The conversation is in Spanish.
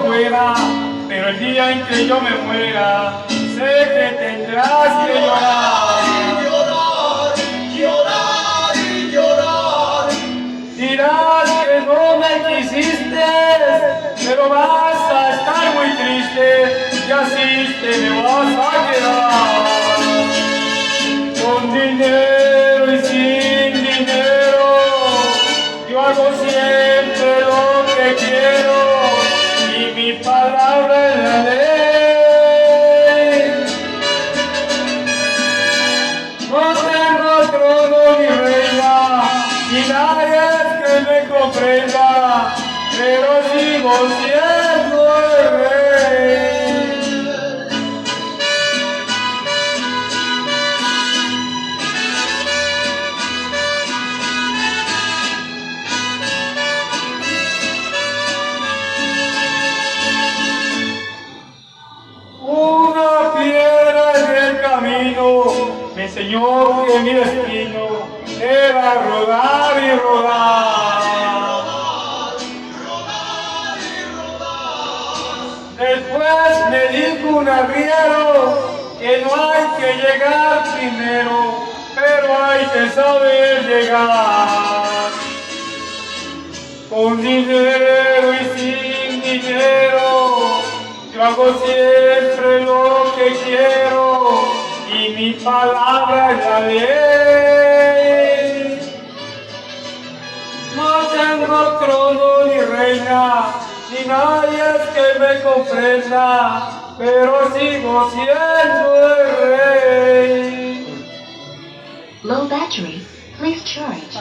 fuera, pero el día en que yo me muera, sé que tendrás que llorar. Llorar y llorar. Dirás que no me quisiste, pero vas a estar muy triste y así te me vas a quedar. Con dinero y sin dinero, yo hago siempre lo que quiero y mi palabra es la ley. No tengo trono ni reina, ni nadie que me comprenda, pero sigo siendo el rey. Una piedra en el camino me enseñó que mi destino era rodar y rodar. Después me dijo un arriero que no hay que llegar primero, pero hay que saber llegar. Con dinero y sin dinero, yo hago siempre lo que quiero y mi palabra es la ley. No tengo trono ni reina, ni nadie que me comprenda, pero sigo siendo el rey. Low battery. Please charge.